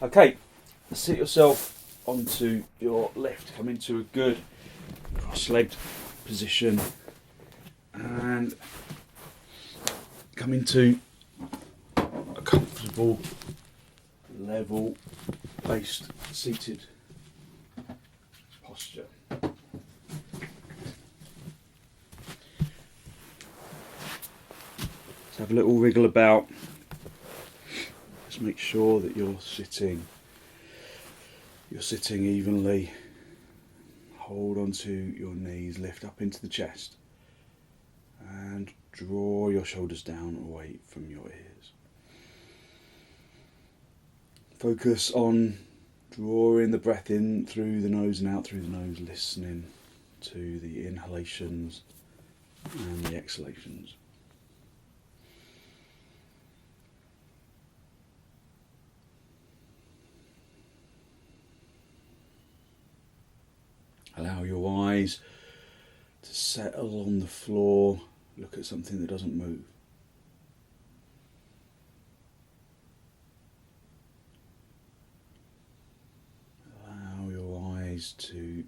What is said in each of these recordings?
Okay, sit yourself onto your left. Come into a good cross-legged position and come into a comfortable, level-based, seated posture. Let's have a little wriggle about. Just make sure that you're sitting evenly. Hold onto your knees, lift up into the chest and draw your shoulders down away from your ears. Focus on drawing the breath in through the nose and out through the nose, listening to the inhalations and the exhalations. Allow your eyes to settle on the floor. Look at something that doesn't move. Allow your eyes to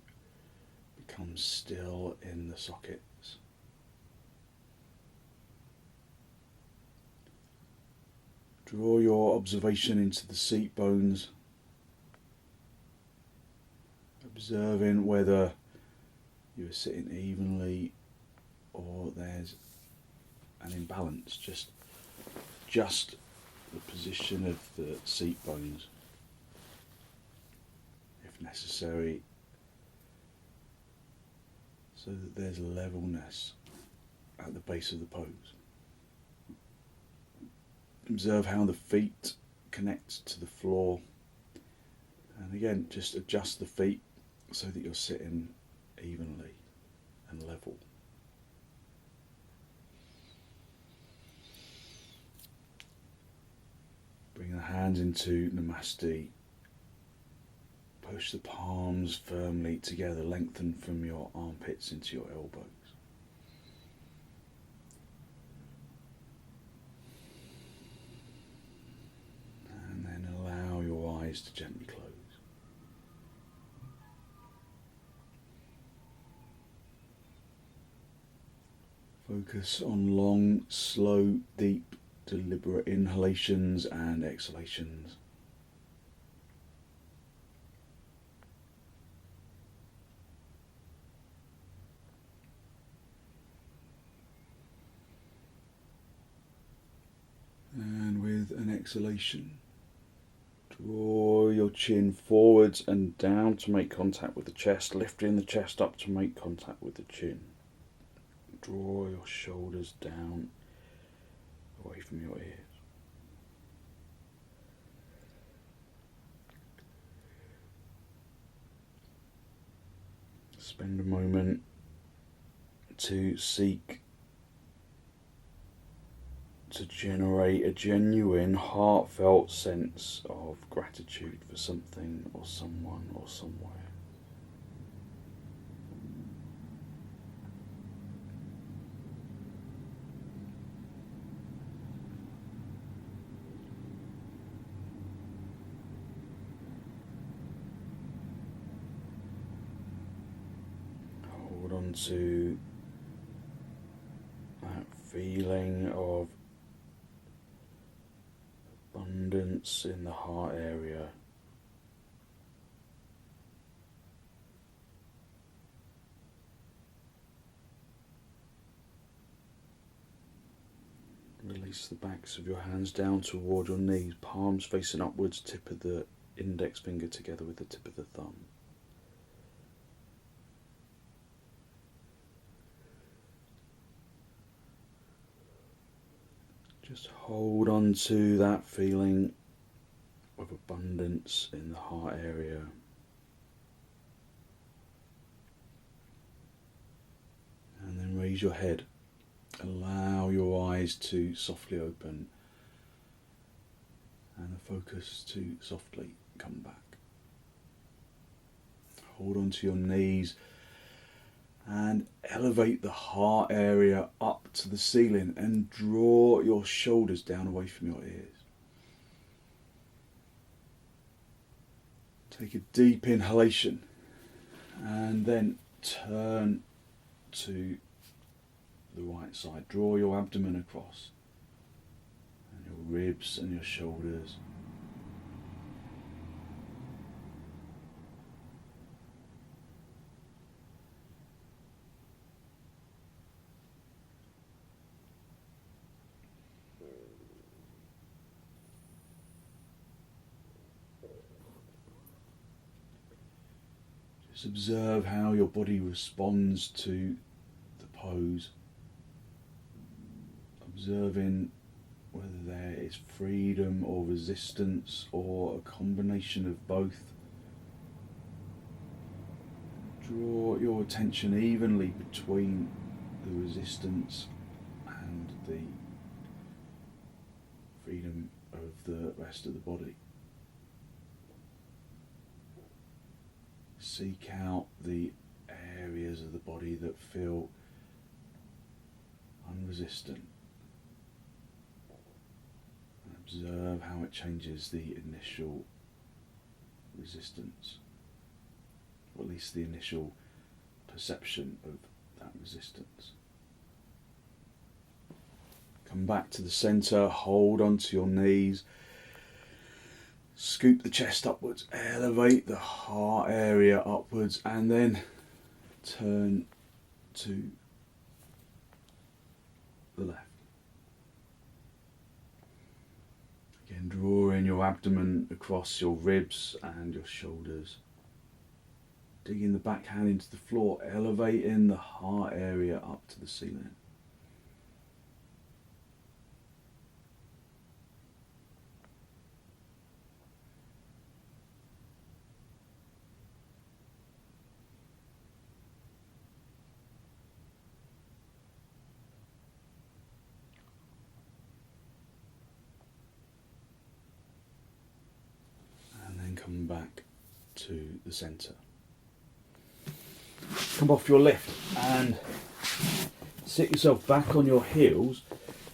become still in the sockets. Draw your observation into the seat bones, observing whether you're sitting evenly or there's an imbalance. Just the position of the seat bones, if necessary, so that there's levelness at the base of the pose. Observe how the feet connect to the floor, and again just adjust the feet so that you're sitting evenly and level. Bring the hands into Namaste. Push the palms firmly together, lengthen from your armpits into your elbows. And then allow your eyes to gently close. Focus on long, slow, deep, deliberate inhalations and exhalations. And with an exhalation, draw your chin forwards and down to make contact with the chest, lifting the chest up to make contact with the chin. Draw your shoulders down away from your ears. Spend a moment to seek to generate a genuine, heartfelt sense of gratitude for something or someone or somewhere. Hold on to that feeling of abundance in the heart area. Release the backs of your hands down toward your knees, palms facing upwards, tip of the index finger together with the tip of the thumb. Just hold on to that feeling of abundance in the heart area. And then raise your head. Allow your eyes to softly open and the focus to softly come back. Hold on to your knees and elevate the heart area up to the ceiling and draw your shoulders down away from your ears. Take a deep inhalation and then turn to the right side. Draw your abdomen across, and your ribs and your shoulders. Just observe how your body responds to the pose. Observing whether there is freedom or resistance or a combination of both. Draw your attention evenly between the resistance and the freedom of the rest of the body. Seek out the areas of the body that feel unresistant. And observe how it changes the initial resistance, or at least the initial perception of that resistance. Come back to the centre, hold onto your knees. Scoop the chest upwards, elevate the heart area upwards, and then turn to the left. Again, drawing your abdomen across your ribs and your shoulders. Digging the back hand into the floor, elevating the heart area up to the ceiling. Come back to the centre. Come off your lift and sit yourself back on your heels.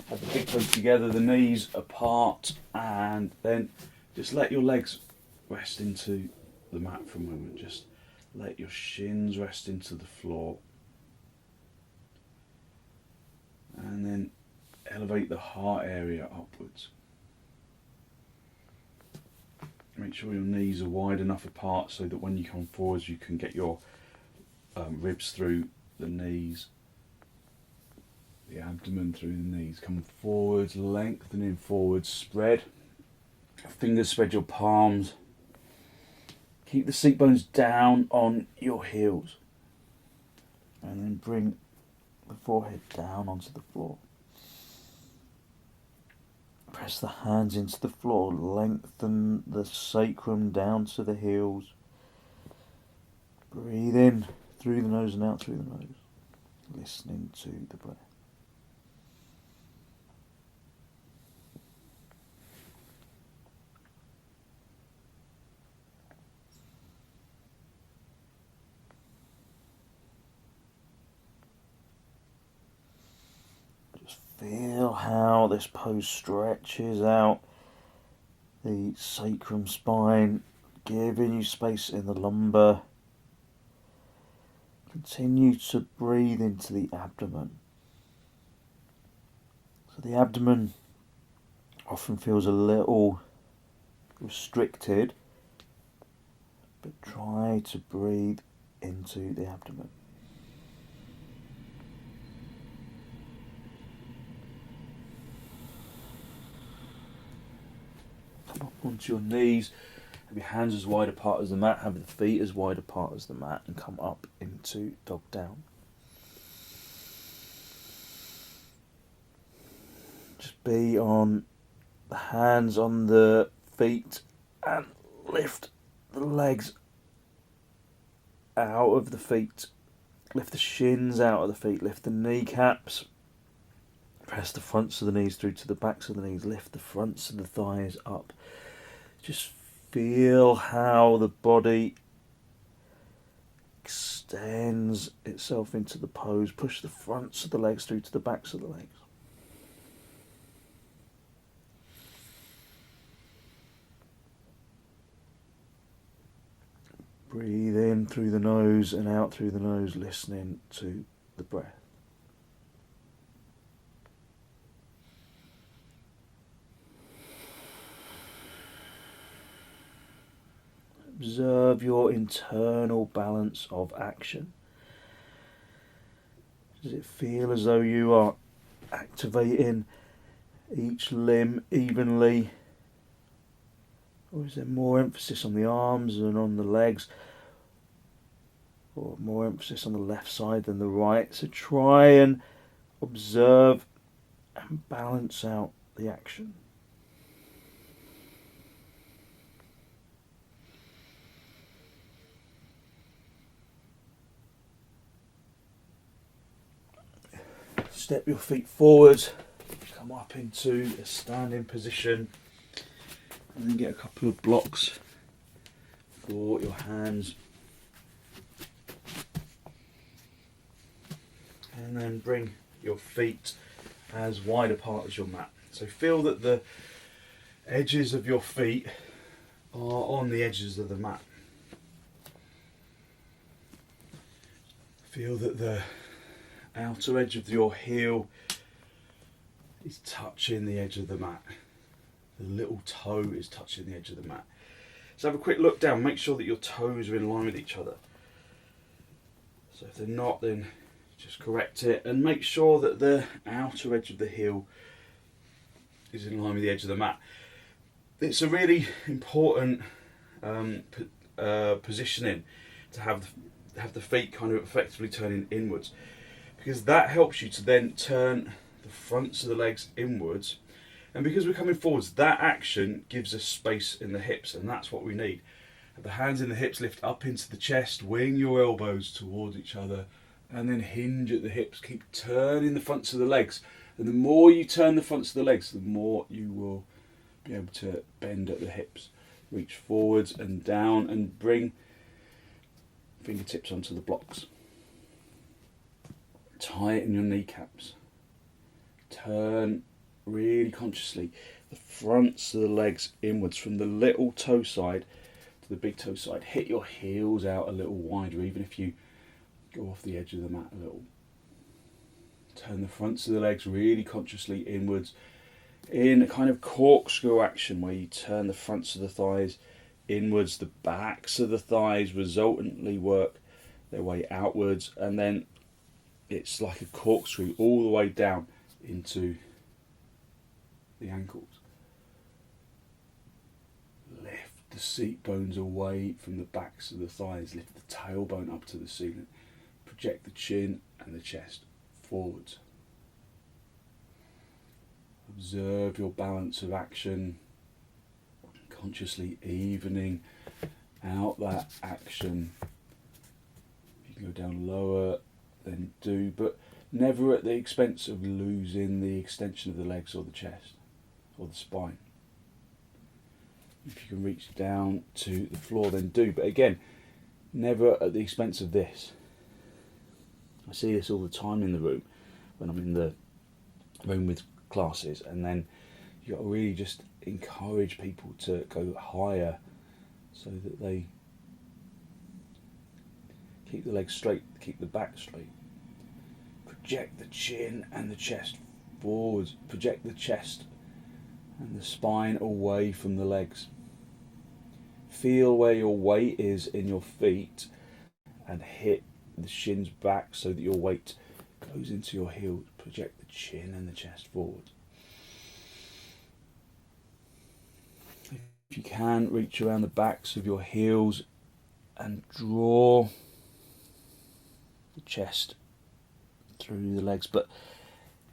Have the big toes together, the knees apart, and then just let your legs rest into the mat for a moment. Just let your shins rest into the floor. And then elevate the heart area upwards. Make sure your knees are wide enough apart so that when you come forwards you can get your ribs through the knees, the abdomen through the knees. Come forwards, lengthening forwards, spread. Fingers spread your palms. Keep the seat bones down on your heels. And then bring the forehead down onto the floor. Press the hands into the floor, lengthen the sacrum down to the heels. Breathe in through the nose and out through the nose, listening to the breath. Feel how this pose stretches out the sacrum spine, giving you space in the lumbar. Continue to breathe into the abdomen. So the abdomen often feels a little restricted, but try to breathe into the abdomen. Come up onto your knees, have your hands as wide apart as the mat, have the feet as wide apart as the mat, and come up into dog down. Just be on the hands on the feet and lift the legs out of the feet. Lift the shins out of the feet, lift the kneecaps. Press the fronts of the knees through to the backs of the knees. Lift the fronts of the thighs up. Just feel how the body extends itself into the pose. Push the fronts of the legs through to the backs of the legs. Breathe in through the nose and out through the nose, listening to the breath. Observe your internal balance of action. Does it feel as though you are activating each limb evenly? Or is there more emphasis on the arms and on the legs? Or more emphasis on the left side than the right? So try and observe and balance out the action. Step your feet forward, come up into a standing position, and then get a couple of blocks for your hands. And then bring your feet as wide apart as your mat. So feel that the edges of your feet are on the edges of the mat. Feel that the outer edge of your heel is touching the edge of the mat. The little toe is touching the edge of the mat. So have a quick look down, make sure that your toes are in line with each other. So if they're not, then just correct it and make sure that the outer edge of the heel is in line with the edge of the mat. It's a really important positioning to have the feet kind of effectively turning inwards, because that helps you to then turn the fronts of the legs inwards, and because we're coming forwards, that action gives us space in the hips, and that's what we need. Have the hands in the hips, lift up into the chest, wing your elbows towards each other, and then hinge at the hips. Keep turning the fronts of the legs, and the more you turn the fronts of the legs, the more you will be able to bend at the hips. Reach forwards and down and bring fingertips onto the blocks. Tighten your kneecaps. Turn really consciously the fronts of the legs inwards from the little toe side to the big toe side. Hit your heels out a little wider, even if you go off the edge of the mat a little. Turn the fronts of the legs really consciously inwards in a kind of corkscrew action where you turn the fronts of the thighs inwards, the backs of the thighs resultantly work their way outwards, and then it's like a corkscrew all the way down into the ankles. Lift the seat bones away from the backs of the thighs, lift the tailbone up to the ceiling, project the chin and the chest forwards. Observe your balance of action, consciously evening out that action. If you can go down lower, then do, but never at the expense of losing the extension of the legs or the chest or the spine. If you can reach down to the floor, then do, but again, never at the expense of this. I see this all the time in the room when I'm in the room with classes, and then you've got to really just encourage people to go higher so that they keep the legs straight, keep the back straight. Project the chin and the chest forwards. Project the chest and the spine away from the legs. Feel where your weight is in your feet and hit the shins back so that your weight goes into your heels. Project the chin and the chest forward. If you can, reach around the backs of your heels and draw the chest through the legs, but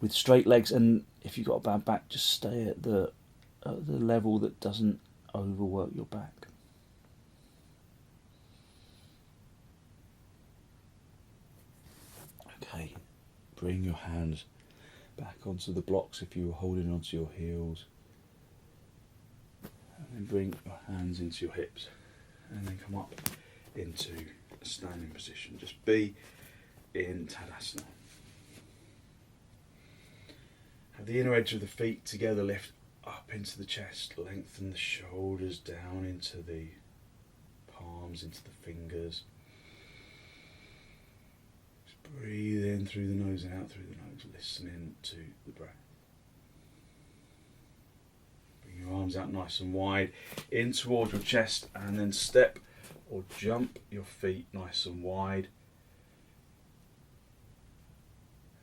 with straight legs, and if you've got a bad back, just stay at the level that doesn't overwork your back. Okay, bring your hands back onto the blocks if you were holding onto your heels, and then bring your hands into your hips, and then come up into a standing position. Just be in Tadasana. Have the inner edge of the feet together, lift up into the chest, lengthen the shoulders down into the palms arms into the fingers. Just breathe in through the nose and out through the nose, listening to the breath. Bring your arms out nice and wide in towards your chest, and then step or jump your feet nice and wide.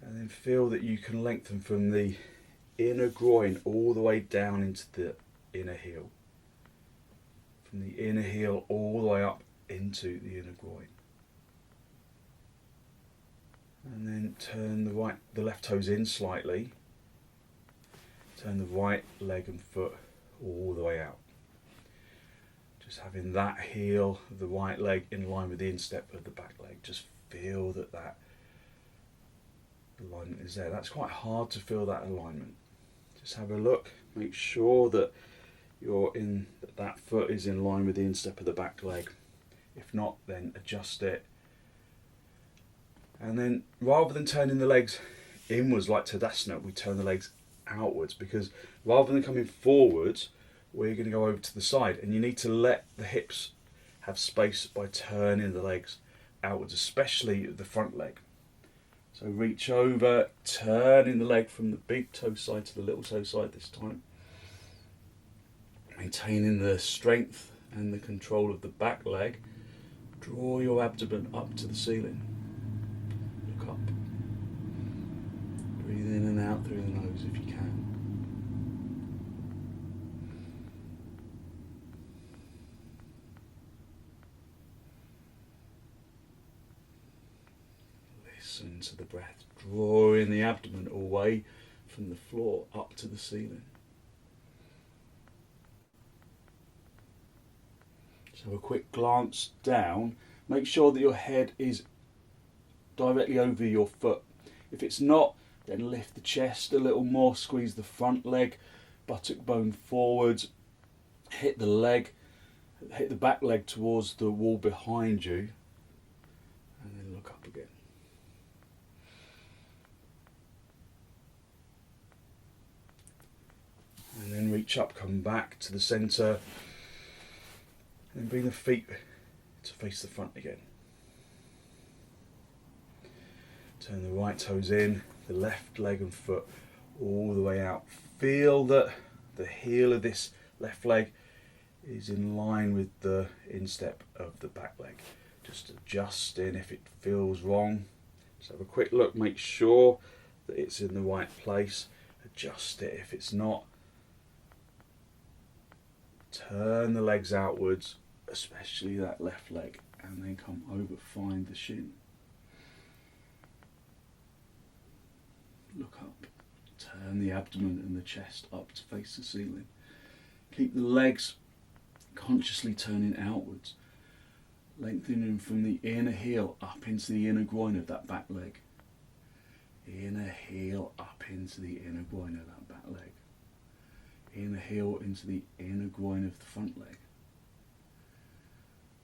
And then feel that you can lengthen from the inner groin all the way down into the inner heel. From the inner heel all the way up into the inner groin. And then turn the left toes in slightly. Turn the right leg and foot all the way out. Just having that heel of the right leg in line with the instep of the back leg. Just feel that alignment is there. That's quite hard to feel that alignment. Just have a look. Make sure that that foot is in line with the instep of the back leg. If not, then adjust it. And then rather than turning the legs inwards like Tadasana, we turn the legs outwards, because rather than coming forwards, we're going to go over to the side, and you need to let the hips have space by turning the legs outwards, especially the front leg. So reach over, turning the leg from the big toe side to the little toe side this time. Maintaining the strength and the control of the back leg. Draw your abdomen up to the ceiling. Look up. Breathe in and out through the nose if you can. Listen to the breath, drawing the abdomen away from the floor up to the ceiling. So a quick glance down, make sure that your head is directly over your foot. If it's not, then lift the chest a little more, squeeze the front leg, buttock bone forwards, hit the back leg towards the wall behind you, and then look up again. And then reach up, come back to the centre, and then bring the feet to face the front again. Turn the right toes in, the left leg and foot all the way out. Feel that the heel of this left leg is in line with the instep of the back leg. Just adjusting if it feels wrong. Just have a quick look, make sure that it's in the right place. Adjust it if it's not. Turn the legs outwards, especially that left leg, and then come over, find the shin. Look up, turn the abdomen and the chest up to face the ceiling. Keep the legs consciously turning outwards, lengthening from the inner heel up into the inner groin of that back leg. Inner heel up into the inner groin of that back leg. Inner heel into the inner groin of the front leg.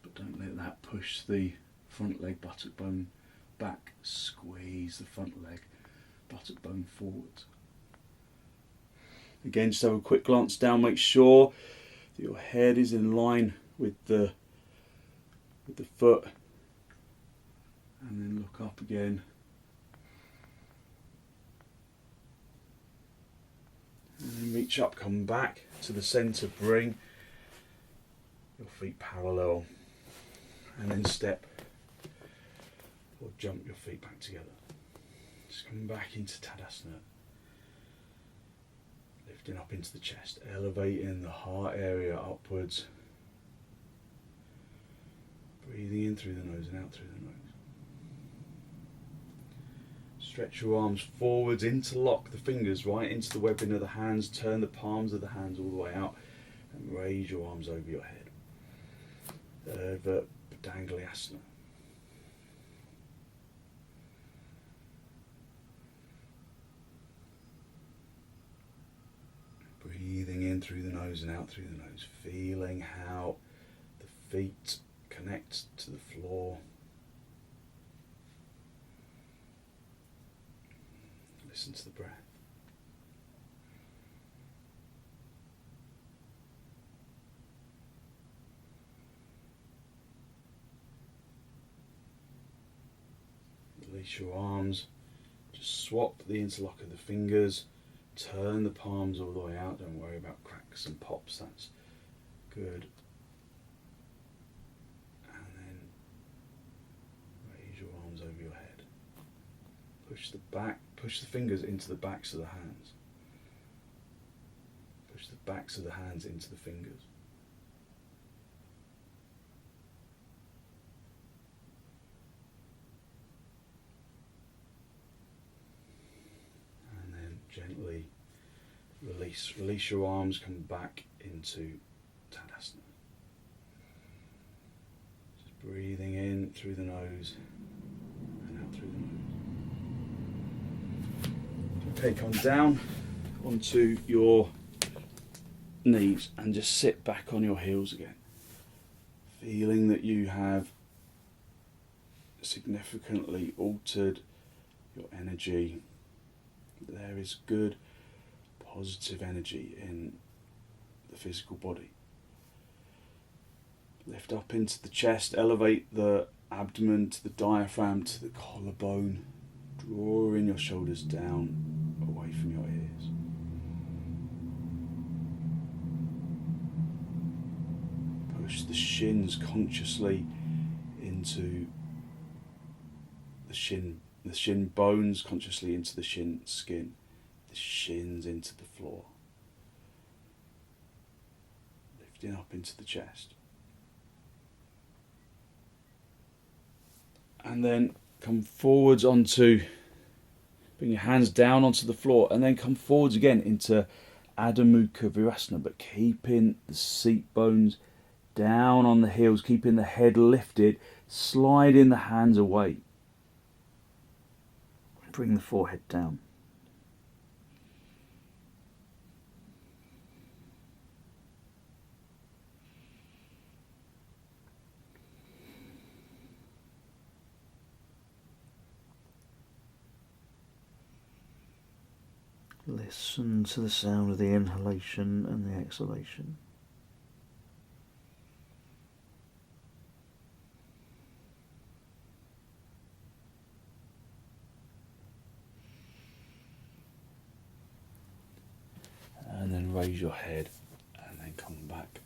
But don't let that push the front leg buttock bone back. Squeeze the front leg buttock bone forwards. Again, just have a quick glance down. Make sure that your head is in line with the foot. And then look up again. And then reach up, come back to the centre, bring your feet parallel, and then step or jump your feet back together. Just come back into Tadasana, lifting up into the chest, elevating the heart area upwards, breathing in through the nose and out through the nose. Stretch your arms forwards, interlock the fingers right into the webbing of the hands, turn the palms of the hands all the way out, and raise your arms over your head. Baddangulyasana. Breathing in through the nose and out through the nose, feeling how the feet connect to the floor. Listen to the breath. Release your arms. Just swap the interlock of the fingers. Turn the palms all the way out. Don't worry about cracks and pops. That's good. And then raise your arms over your head. Push the fingers into the backs of the hands. Push the backs of the hands into the fingers. And then gently release your arms, come back into Tadasana. Just breathing in through the nose and out through the nose. Okay, come down onto your knees and just sit back on your heels again. Feeling that you have significantly altered your energy. There is good, positive energy in the physical body. Lift up into the chest, elevate the abdomen to the diaphragm, to the collarbone. Draw in your shoulders down, away from your ears. Push the shins consciously into the shin bones consciously into the shin skin, the shins into the floor. Lifting up into the chest. And then come forwards bring your hands down onto the floor, and then come forwards again into Adho Mukha Virasana, but keeping the seat bones down on the heels, keeping the head lifted, sliding the hands away. Bring the forehead down. Listen to the sound of the inhalation and the exhalation. And then raise your head and then come back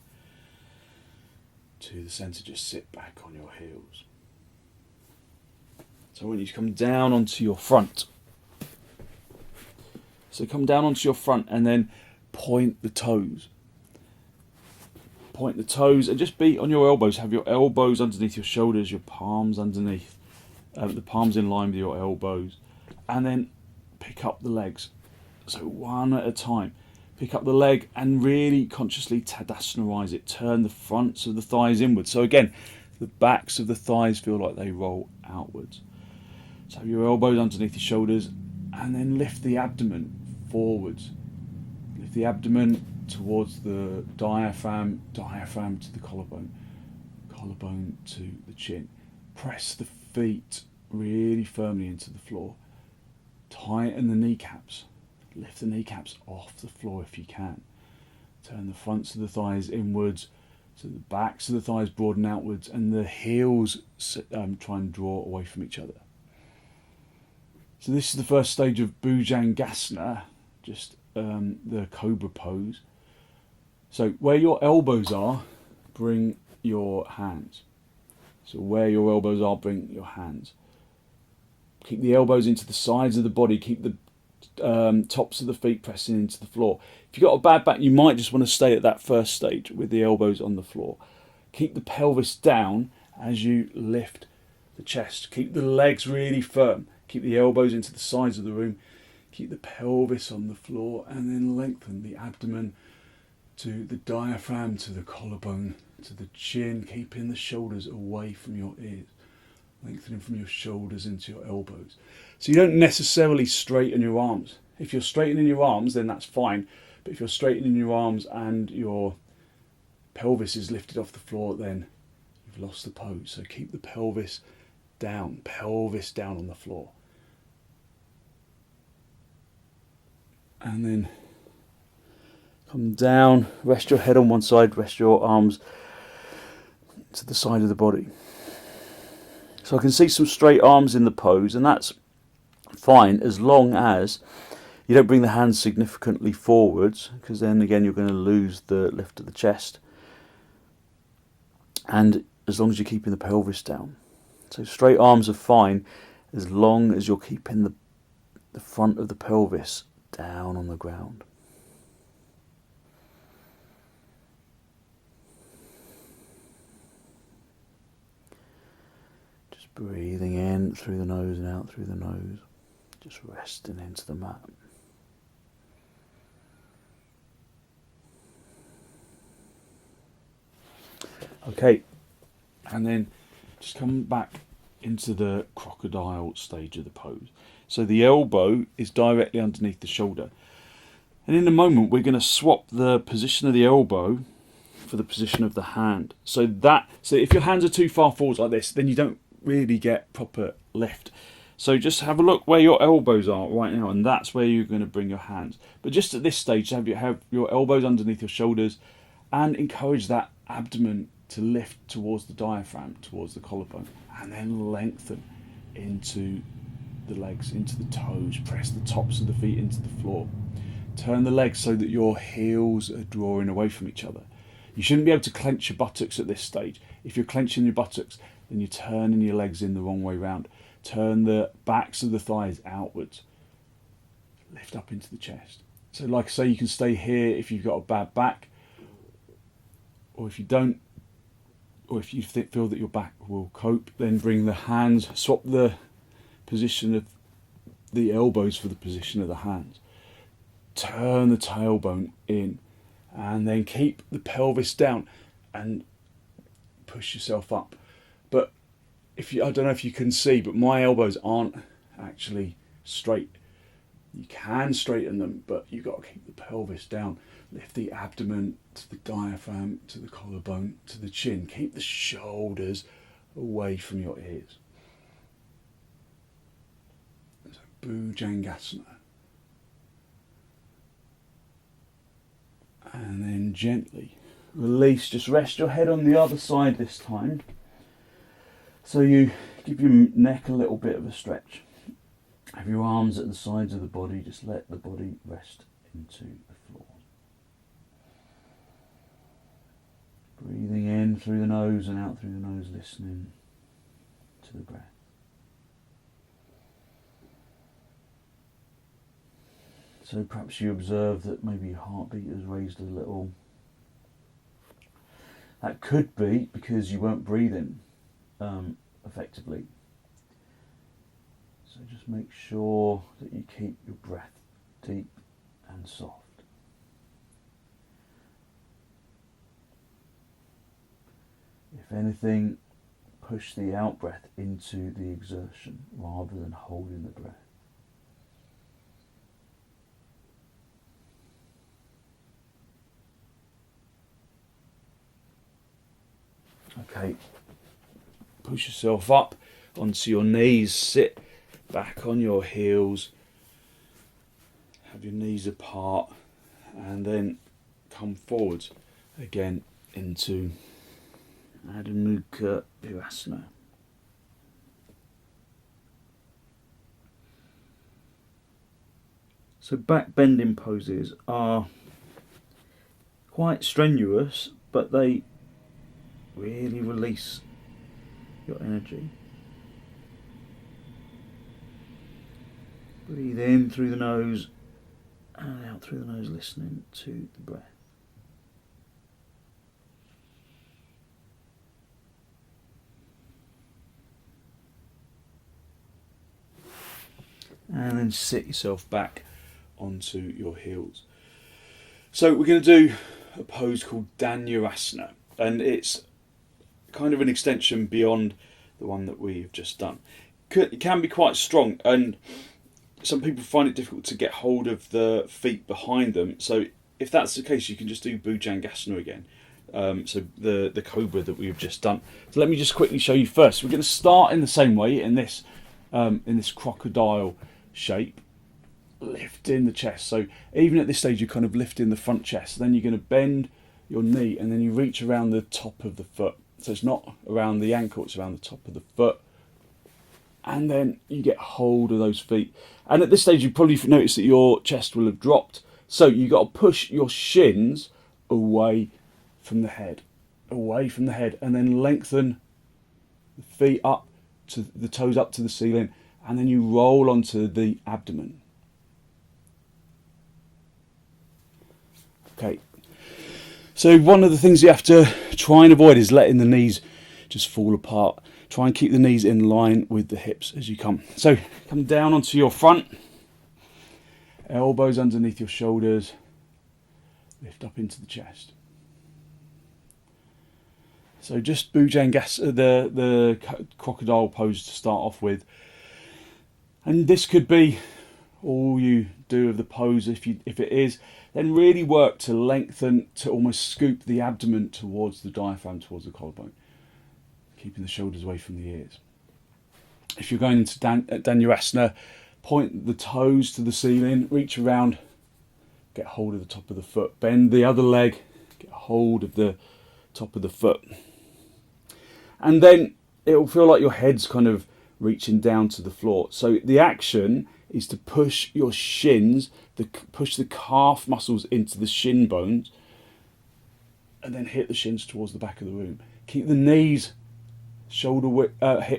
to the centre. Just sit back on your heels. So I want you to come down onto your front. So come down onto your front and then point the toes. Point the toes and just be on your elbows. Have your elbows underneath your shoulders, your palms underneath, the palms in line with your elbows. And then pick up the legs. So one at a time. Pick up the leg and really consciously Tadasanarize it. Turn the fronts of the thighs inwards. So again, the backs of the thighs feel like they roll outwards. So have your elbows underneath your shoulders and then lift the abdomen forwards. Lift the abdomen towards the diaphragm, diaphragm to the collarbone, collarbone to the chin. Press the feet really firmly into the floor. Tighten the kneecaps. Lift the kneecaps off the floor if you can. Turn the fronts of the thighs inwards, so the backs of the thighs broaden outwards, and the heels try and draw away from each other. So this is the first stage of bhujangasana, just the cobra pose. So where your elbows are, bring your hands. So where your elbows are, bring your hands. Keep the elbows into the sides of the body. Keep the tops of the feet pressing into the floor. If you've got a bad back, you might just want to stay at that first stage with the elbows on the floor. Keep the pelvis down as you lift the chest. Keep the legs really firm. Keep the elbows into the sides of the room. Keep the pelvis on the floor and then lengthen the abdomen to the diaphragm, to the collarbone, to the chin, keeping the shoulders away from your ears. Lengthening from your shoulders into your elbows. So you don't necessarily straighten your arms. If you're straightening your arms, then that's fine. But if you're straightening your arms and your pelvis is lifted off the floor, then you've lost the pose. So keep the pelvis down on the floor. And then come down, rest your head on one side, rest your arms to the side of the body. So I can see some straight arms in the pose, and that's fine as long as you don't bring the hands significantly forwards, because then again you're going to lose the lift of the chest. And as long as you're keeping the pelvis down. So straight arms are fine as long as you're keeping the front of the pelvis down on the ground. Just breathing in through the nose and out through the nose. Just resting into the mat. Okay, and then just come back into the crocodile stage of the pose. So the elbow is directly underneath the shoulder. And in a moment, we're going to swap the position of the elbow for the position of the hand. So if your hands are too far forwards like this, then you don't really get proper lift. So just have a look where your elbows are right now, and that's where you're going to bring your hands. But just at this stage, have your elbows underneath your shoulders, and encourage that abdomen to lift towards the diaphragm, towards the collarbone, and then lengthen into the legs, into the toes. Press the tops of the feet into the floor. Turn the legs so that your heels are drawing away from each other. You shouldn't be able to clench your buttocks at this stage. If you're clenching your buttocks, then you're turning your legs in the wrong way round. Turn the backs of the thighs outwards. Lift up into the chest. So like I say, you can stay here if you've got a bad back, or if you don't, or if you feel that your back will cope, then bring the hands, swap the position of the elbows for the position of the hands. Turn the tailbone in, and then keep the pelvis down and push yourself up. But I don't know if you can see, but my elbows aren't actually straight. You can straighten them, but you've got to keep the pelvis down. Lift the abdomen to the diaphragm, to the collarbone, to the chin. Keep the shoulders away from your ears. So bhujangasana. And then gently release. Just rest your head on the other side this time. So you give your neck a little bit of a stretch. Have your arms at the sides of the body. Just let the body rest into the floor. Breathing in through the nose and out through the nose, listening to the breath. So perhaps you observe that maybe your heartbeat has raised a little. That could be because you weren't breathing effectively. So just make sure that you keep your breath deep and soft. If anything, push the out breath into the exertion rather than holding the breath. Okay, push yourself up onto your knees, sit back on your heels, have your knees apart, and then come forwards again into virasana. So backbending poses are quite strenuous, but they really release your energy. Breathe in through the nose and out through the nose, listening to the breath. And then sit yourself back onto your heels. So we're going to do a pose called dhanurasana, and it's kind of an extension beyond the one that we've just done. It can be quite strong, and some people find it difficult to get hold of the feet behind them. So if that's the case, you can just do bhujangasana again. So the cobra that we've just done. So let me just quickly show you first. We're going to start in the same way in this crocodile shape, lifting the chest. So even at this stage, you're kind of lifting the front chest. Then you're going to bend your knee, and then you reach around the top of the foot. So it's not around the ankle, it's around the top of the foot. and then you get hold of those feet. And at this stage, you probably notice that your chest will have dropped. So you've got to push your shins away from the head, and then lengthen the feet up to the toes up to the ceiling, and then you roll onto the abdomen. Okay. So one of the things you have to try and avoid is letting the knees just fall apart. Try and keep the knees in line with the hips as you come. So come down onto your front, elbows underneath your shoulders, lift up into the chest. So just bhujangasana, the crocodile pose to start off with. And this could be all you do of the pose. If it is, then really work to lengthen, to almost scoop the abdomen towards the diaphragm, towards the collarbone, keeping the shoulders away from the ears. If you're going into dhanurasana, point the toes to the ceiling, reach around, get hold of the top of the foot, bend the other leg, get hold of the top of the foot. And then it'll feel like your head's kind of reaching down to the floor. So the action is to push your shins, push the calf muscles into the shin bones, and then hit the shins towards the back of the room. Keep the knees shoulder width,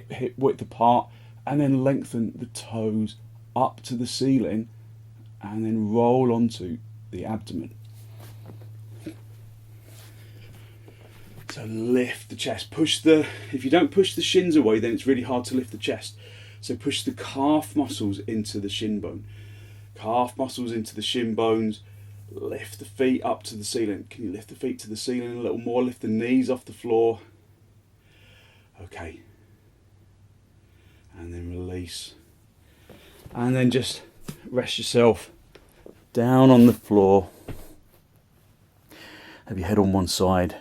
hip width apart, and then lengthen the toes up to the ceiling, and then roll onto the abdomen. So lift the chest. If you don't push the shins away, then it's really hard to lift the chest. So push the calf muscles into the shin bone. Calf muscles into the shin bones. Lift the feet up to the ceiling. Can you lift the feet to the ceiling a little more? Lift the knees off the floor. Okay. And then release. And then just rest yourself down on the floor. Have your head on one side.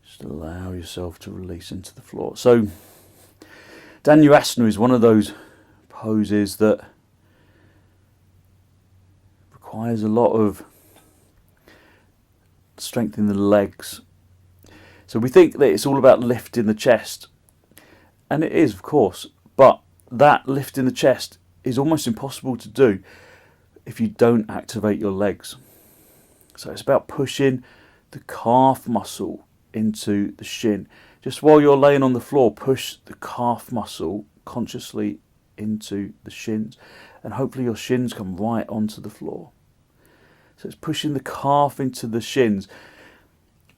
Just allow yourself to release into the floor. So dhanurasana is one of those poses that requires a lot of strength in the legs. So we think that it's all about lifting the chest, and it is, of course, but that lifting the chest is almost impossible to do if you don't activate your legs. So it's about pushing the calf muscle into the shin. Just while you're laying on the floor, push the calf muscle consciously into the shins, and hopefully your shins come right onto the floor. So it's pushing the calf into the shins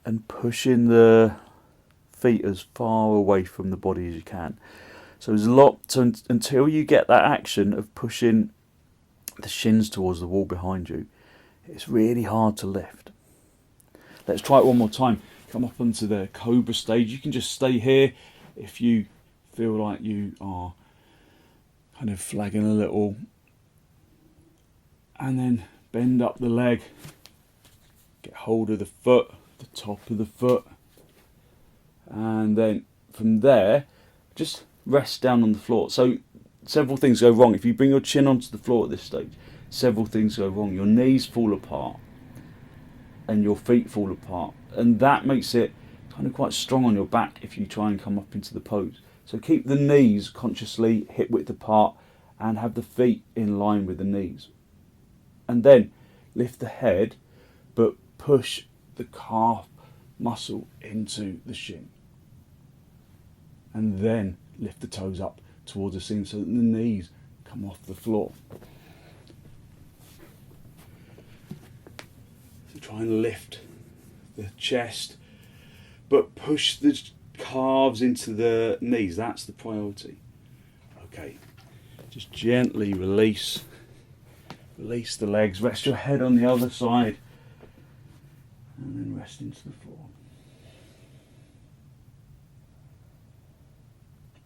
and pushing the feet as far away from the body as you can. So there's a lot until you get that action of pushing the shins towards the wall behind you. It's really hard to lift. Let's try it one more time. Come up onto the cobra stage. You can just stay here if you feel like you are kind of flagging a little. And then bend up the leg. Get hold of the foot, the top of the foot. And then from there, just rest down on the floor. So several things go wrong. If you bring your chin onto the floor at this stage, several things go wrong. Your knees fall apart and your feet fall apart. And that makes it kind of quite strong on your back if you try and come up into the pose. So keep the knees consciously hip width apart and have the feet in line with the knees. And then lift the head, but push the calf muscle into the shin. And then lift the toes up towards the ceiling so that the knees come off the floor. So try and lift the chest, but push the calves into the knees. That's the priority. Okay, just gently release the legs, rest your head on the other side, and then rest into the floor.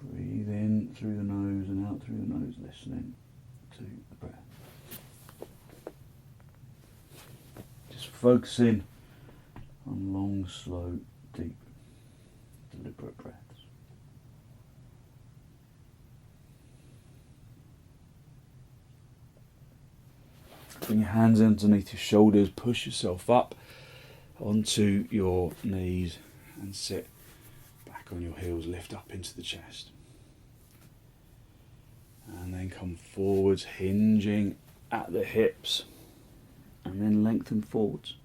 Breathe in through the nose and out through the nose, listening to the breath. Just focusing on long, slow, deep, deliberate breaths. Bring your hands underneath your shoulders, push yourself up onto your knees and sit back on your heels, lift up into the chest. And then come forwards, hinging at the hips, and then lengthen forwards.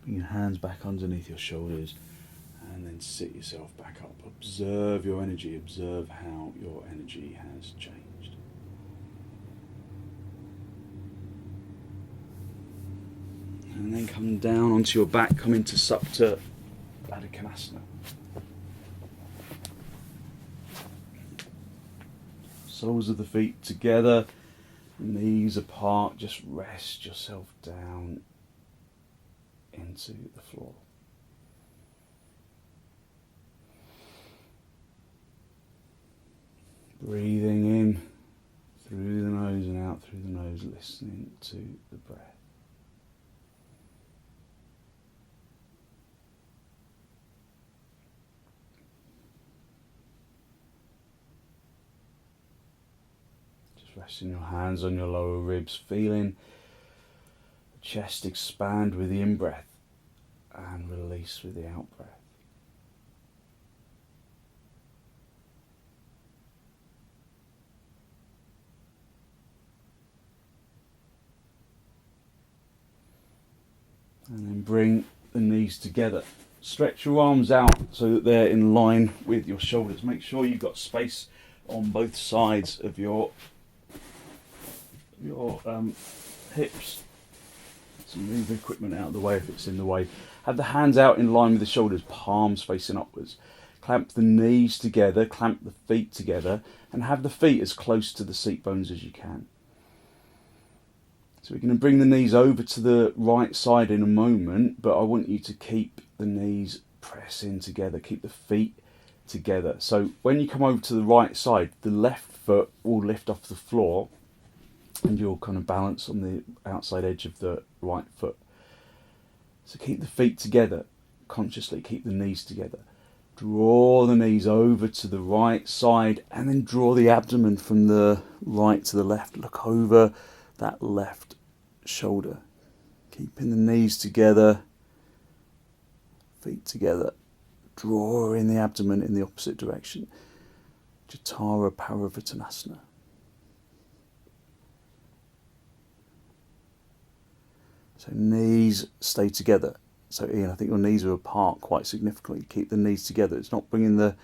Bring your hands back underneath your shoulders and then sit yourself back up. Observe your energy, observe how your energy has changed. And then come down onto your back, come into supta, baddangulyasana. Soles of the feet together, knees apart, just rest yourself down into the floor. Breathing in through the nose and out through the nose, listening to the breath. Just resting your hands on your lower ribs, feeling the chest expand with the in-breath and release with the out-breath. And then bring the knees together. Stretch your arms out so that they're in line with your shoulders. Make sure you've got space on both sides of your hips. So move the equipment out of the way if it's in the way. Have the hands out in line with the shoulders, palms facing upwards. Clamp the knees together, clamp the feet together, and have the feet as close to the seat bones as you can. So we're going to bring the knees over to the right side in a moment, but I want you to keep the knees pressing together, keep the feet together. So when you come over to the right side, the left foot will lift off the floor and you'll kind of balance on the outside edge of the right foot. So keep the feet together, consciously keep the knees together. Draw the knees over to the right side and then draw the abdomen from the right to the left. Look over that left shoulder. Keeping the knees together, feet together. Draw in the abdomen in the opposite direction. Jathara, parivitanasana. So knees stay together. So Ian, I think your knees are apart quite significantly. Keep the knees together. It's not bringing the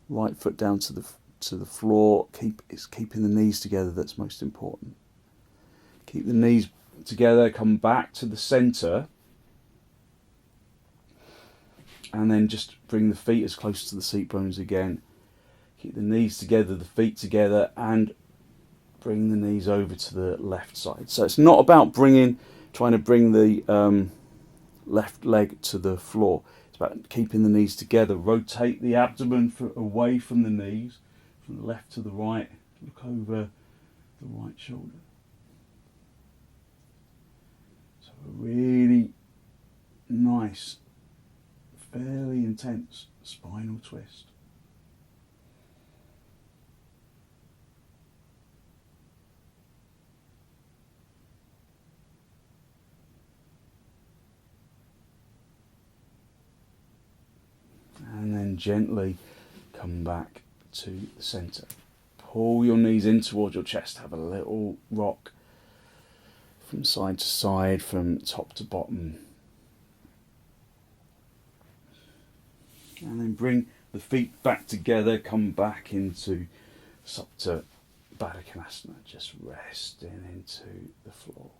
right foot down to the floor. It's keeping the knees together that's most important. Keep the knees together. Come back to the centre, and then just bring the feet as close to the seat bones again. Keep the knees together, the feet together, and bring the knees over to the left side. So it's not about trying to bring the left leg to the floor. It's about keeping the knees together. Rotate the abdomen away from the knees, from the left to the right. Look over the right shoulder. So a really nice, fairly intense spinal twist. And then gently come back to the centre. Pull your knees in towards your chest. Have a little rock from side to side, from top to bottom. And then bring the feet back together. Come back into supta, baddangulyasana. Just resting into the floor.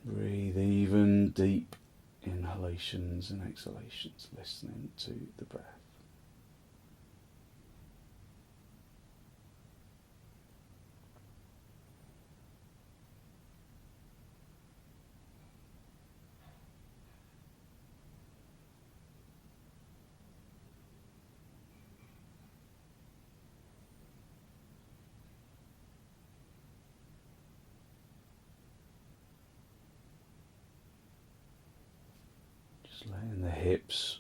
Breathe even deep inhalations and exhalations, listening to the breath. Letting the hips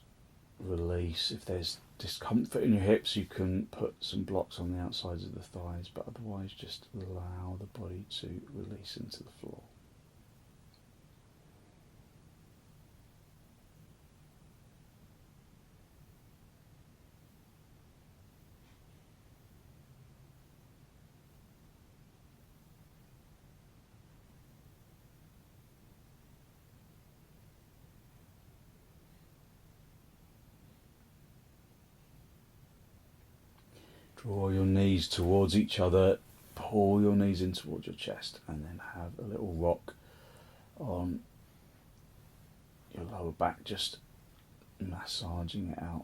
release. If there's discomfort in your hips, you can put some blocks on the outsides of the thighs, but otherwise just allow the body to release into the floor. Draw your knees towards each other, pull your knees in towards your chest, and then have a little rock on your lower back, just massaging it out.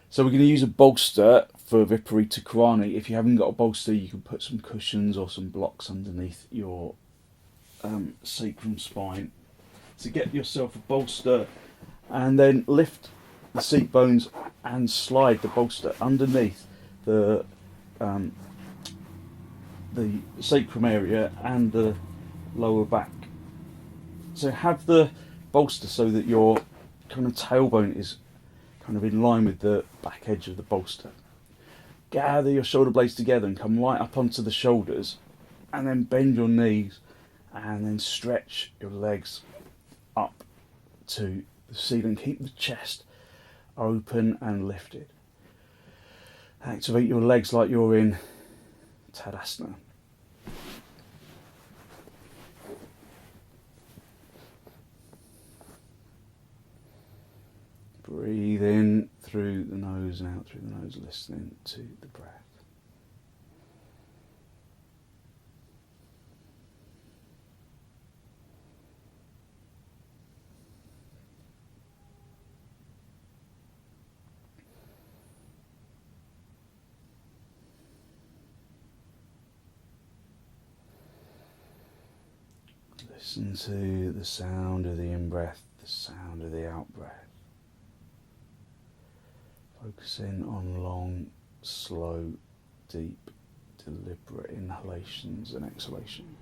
So we're going to use a bolster for viparita karanhi. If you haven't got a bolster, you can put some cushions or some blocks underneath your sacrum spine. So get yourself a bolster and then lift the seat bones and slide the bolster underneath the sacrum area and the lower back. So have the bolster so that your kind of tailbone is kind of in line with the back edge of the bolster. Gather your shoulder blades together and come right up onto the shoulders, and then bend your knees and then stretch your legs up to the ceiling. Keep the chest open and lifted. Activate your legs like you're in Tadasana. Breathe in through the nose and out through the nose, listening to the breath. Listen to the sound of the in-breath, the sound of the out-breath. Focusing on long, slow, deep, deliberate inhalations and exhalations.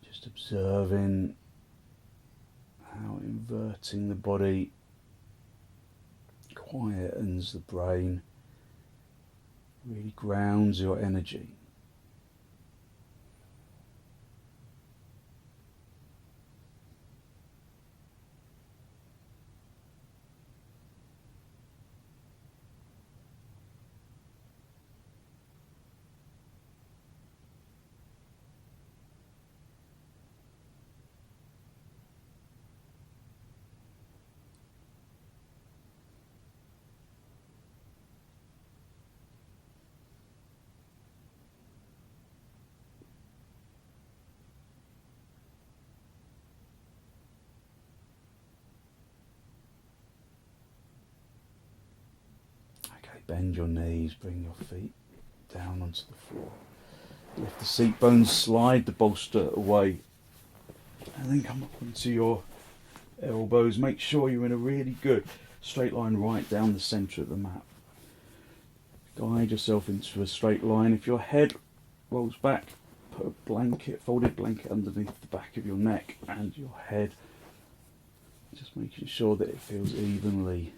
Just observing how inverting the body quietens the brain, really grounds your energy. Bend your knees, bring your feet down onto the floor. Lift the seat bones, slide the bolster away, and then come up onto your elbows. Make sure you're in a really good straight line right down the centre of the mat. Guide yourself into a straight line. If your head rolls back, put a blanket, folded blanket underneath the back of your neck and your head. Just making sure that it feels evenly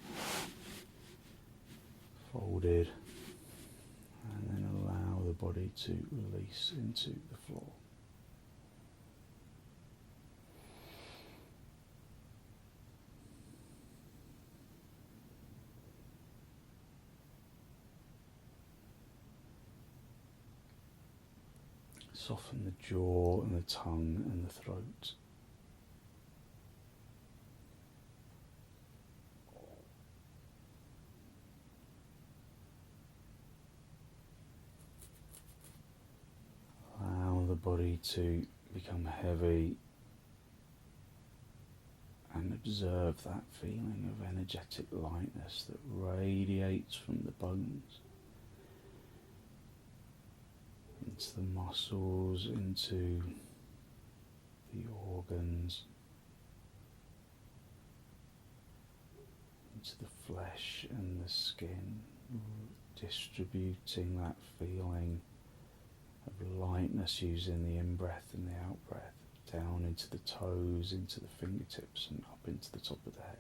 folded, and then allow the body to release into the floor. Soften the jaw and the tongue and the throat. Allow the body to become heavy and observe that feeling of energetic lightness that radiates from the bones into the muscles, into the organs, into the flesh and the skin, distributing that feeling of lightness using the in-breath and the out-breath down into the toes, into the fingertips and up into the top of the head.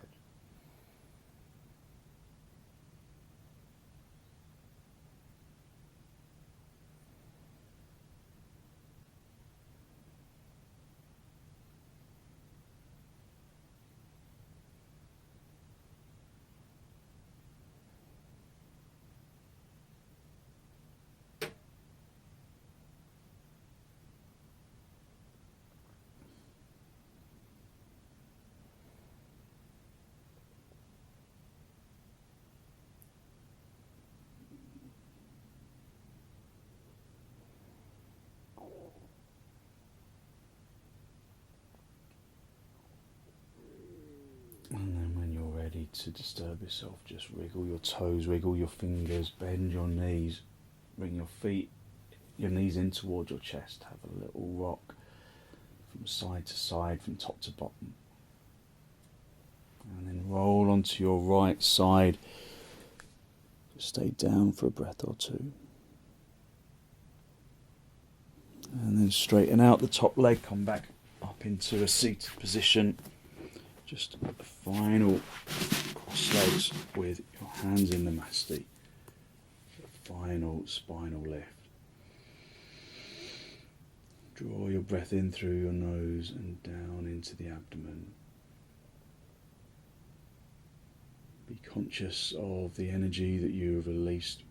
And then when you're ready to disturb yourself, just wriggle your toes, wriggle your fingers, bend your knees, bring your knees in towards your chest, have a little rock from side to side, from top to bottom. And then roll onto your right side. Just stay down for a breath or two. And then straighten out the top leg, come back up into a seated position. Just the final cross legs with your hands in the masti. The final spinal lift. Draw your breath in through your nose and down into the abdomen. Be conscious of the energy that you have released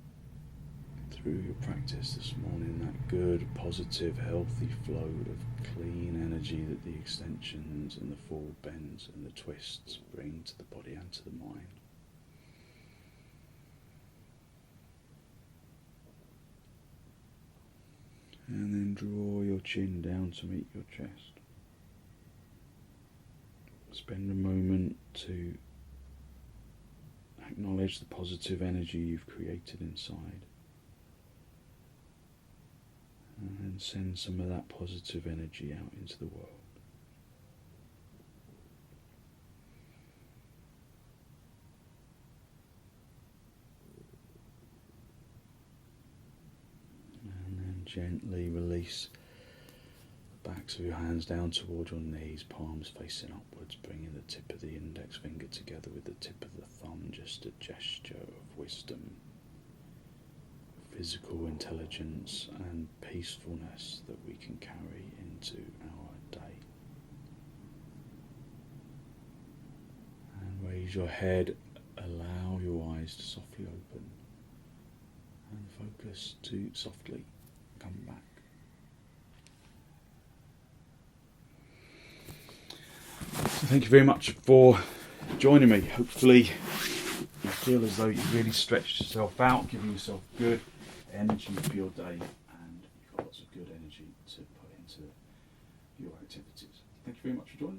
through your practice this morning, that good, positive, healthy flow of clean energy that the extensions and the forward bends and the twists bring to the body and to the mind. And then draw your chin down to meet your chest. Spend a moment to acknowledge the positive energy you've created inside. And send some of that positive energy out into the world. And then gently release the backs of your hands down towards your knees, palms facing upwards, bringing the tip of the index finger together with the tip of the thumb, just a gesture of wisdom, physical intelligence and peacefulness that we can carry into our day. And raise your head, allow your eyes to softly open and focus to softly come back. So thank you very much for joining me. Hopefully you feel as though you've really stretched yourself out, giving yourself good energy for your day, and you've got lots of good energy to put into your activities. Thank you very much for joining me.